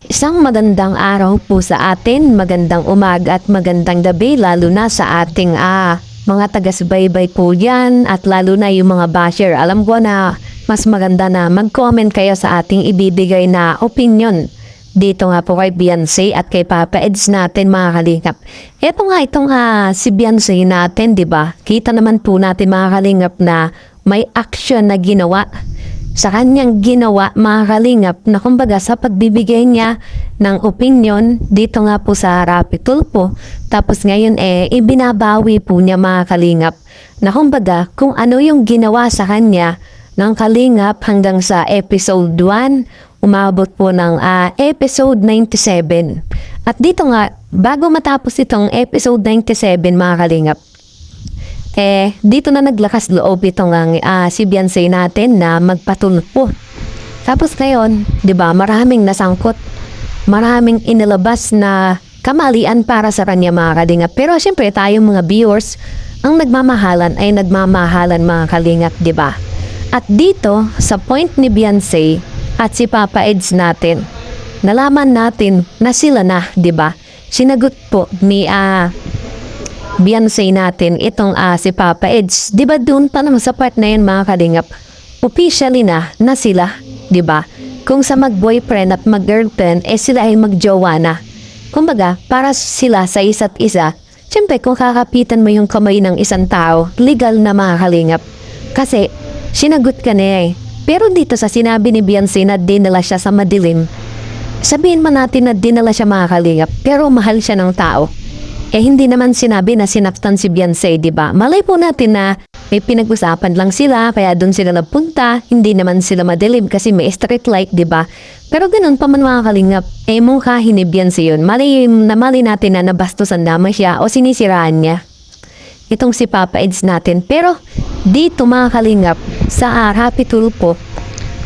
Isang magandang araw po sa atin, magandang umaga at magandang gabi lalo na sa ating mga taga-subaybay po yan at lalo na yung mga basher. Alam ko na mas maganda na mag-comment kayo sa ating ibibigay na opinion. Dito nga po kay Beyonce at kay Papa Eds natin mga kalingap. Ito nga itong si Beyonce natin, di ba? Kita naman po natin mga kalingap na may action na ginawa sa kanyang ginawa mga kalingap na kumbaga sa pagbibigay niya ng opinion dito nga po sa Rapid Tulfo. Tapos ngayon ibinabawi po niya mga kalingap na kumbaga kung ano yung ginawa sa kanya ng kalingap hanggang sa episode 1, umabot po ng episode 97. At dito nga, bago matapos itong episode 97 mga kalingap, dito na naglakas loob itong si Beyonce natin na magpatulpo. Tapos ngayon, 'di ba, maraming nasangkot, maraming inilabas na kamalian para sa kanya mga kalingap. Pero siyempre tayong mga viewers, ang nagmamahalan ay nagmamahalan mga kalingap, 'di ba? At dito sa point ni Beyonce at si Papa Eds natin, nalaman natin na sila na, 'di ba? Sinagot po ni Beyonce natin itong si Papa Eds. Diba dun pa naman sa part na yun mga kalingap, officially na sila, diba? Kung sa mag-boyfriend at mag-girlfriend, sila ay mag-jowa na. Kumbaga, para sila sa isa't isa, syempre kung kakapitan mo yung kamay ng isang tao, legal na mga kalingap. Kasi, sinagot ka na Pero dito sa sinabi ni Beyonce na dinala siya sa madilim, sabihin man natin na dinala siya mga kalingap, pero mahal siya ng tao. Hindi naman sinabi na sinaktan si Beyonce, diba? Malay po natin na may pinag-usapan lang sila, kaya doon sila napunta, hindi naman sila madilim kasi may street light, diba? Pero ganun pa man mga kalingap, mungkahin ni Beyonce yun. Mali natin na nabastusan naman siya o sinisiraan niya itong si Papa Eds natin. Pero dito mga kalingap, sa Rapid Tulfo,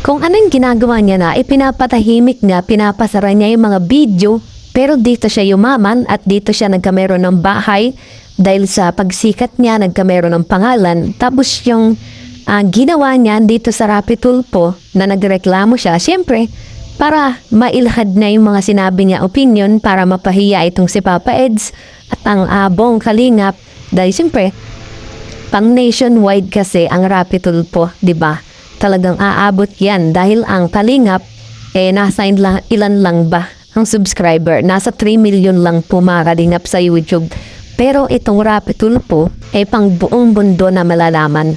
kung anong ginagawa niya na, pinapatahimik niya, pinapasara niya yung mga video. Pero dito siya yumaman at dito siya nagkameron ng bahay dahil sa pagsikat niya nagkameron ng pangalan. Tapos yung ginawa niya dito sa Rapid Tulfo na nagreklamo siya, siyempre para mailhad na yung mga sinabi niya opinion para mapahiya itong si Papa Eds at ang buong kalingap. Dahil siyempre pang nationwide kasi ang Rapid Tulfo, diba? Talagang aabot yan dahil ang kalingap nasa ilan lang ba ang subscriber, nasa 3 million lang po mga kalingap sa YouTube. Pero itong Rapid Tulfo pang buong mundo na malalaman.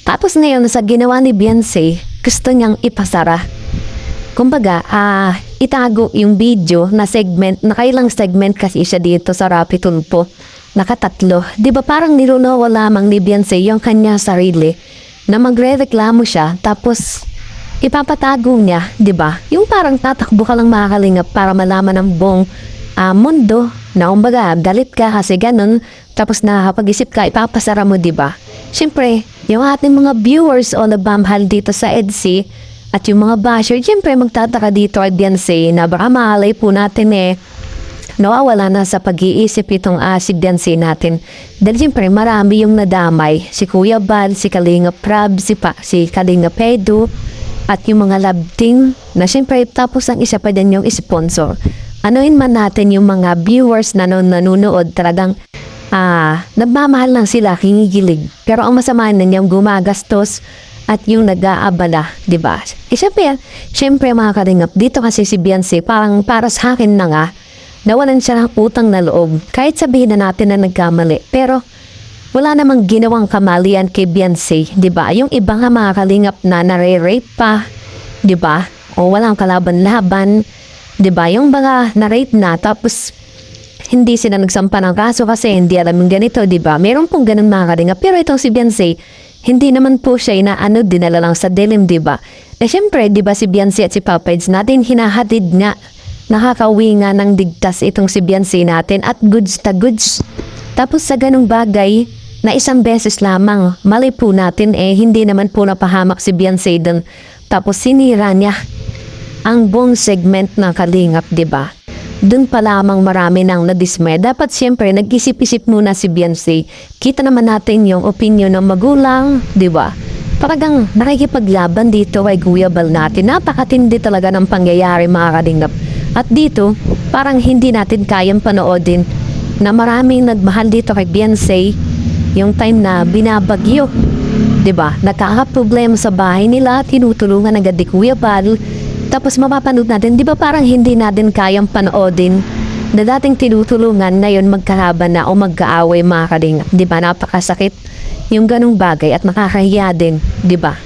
Tapos ngayon sa ginawa ni Beyonce, gusto niyang ipasara. Kumbaga, itago yung video na segment, nakailang segment kasi siya dito sa Rapid Tulfo. Nakatatlo. Di ba parang nilunawa lamang ni Beyonce yung kanya sarili na magre-reklamo siya tapos ipapatago niya, 'di ba? Yung parang tatakbo ka lang mga kalingap para malaman ng buong mundo na umbaga galit ka kasi ganun, tapos nakakapag-isip ka, ipapasara mo, 'di ba? Siyempre, yung ating mga viewers o nabamhal dito sa EDC at yung mga basher, siyempre magtataka dito ay Beyonce na baka mahalay po natin nawawala na sa pag-iisip itong si Beyonce natin. Dahil siyempre marami yung nadamay, si Kuya Bal, si Kalinga Prab, si Kalinga Pedro, at yung mga love team na syempre tapos ang isa pa din yung sponsor. Anuin man natin yung mga viewers na nanonood talagang nagmamahal lang sila, kinigilig. Pero ang masama na niyang gumagastos at yung nag-aabala, di ba? Syempre mga kalingap, dito kasi si Beyonce parang para sa akin na nga, nawalan siya ng utang na loob. Kahit sabihin na natin na nagkamali, pero wala namang ginawang kamalian kay Beyonce, 'di ba? Yung iba nga mga kalingap na nare-rape pa, 'di ba? O walang kalaban-laban, 'di ba? Yung mga na-rape na tapos hindi sila nagsampa ng kaso kasi hindi alam yung ganito, 'di ba? Meron pong ganun mga kalingap. Pero itong si Beyonce, hindi naman po siya dinala lang sa dilim, 'di ba? Syempre, 'di ba si Beyonce at si Papa Eds natin hinahatid nga, nakakauwi nga ng digtas itong si Beyonce natin at goods ta goods. Tapos sa ganung bagay, na isang beses lamang, mali po natin hindi naman po napahamak si Beyonce dun. Tapos sinira niya ang buong segment ng kalingap, 'di ba? Dun pa lamang marami nang nadismay. Dapat siyempre nag-isip-isip muna si Beyonce. Kita naman natin yung opinion ng magulang, 'di ba? Paragang nakikipaglaban dito kay Kuya Bal natin. Napakatindi talaga ng pangyayari mga kalingap. At dito, parang hindi natin kayang panoodin na maraming nagmahal dito kay Beyonce yung time na binabagyo. 'Di ba? Nagkakaproblema sa bahay nila, tinutulungan agad ni Kuya Bal. Tapos mapapanood natin, 'di ba parang hindi natin kayang panoodin na dating tinutulungan ngayon magkalaban na o magkaaway mga kalinga. 'Di ba? Napakasakit yung ganung bagay at nakakahiya din, 'di ba?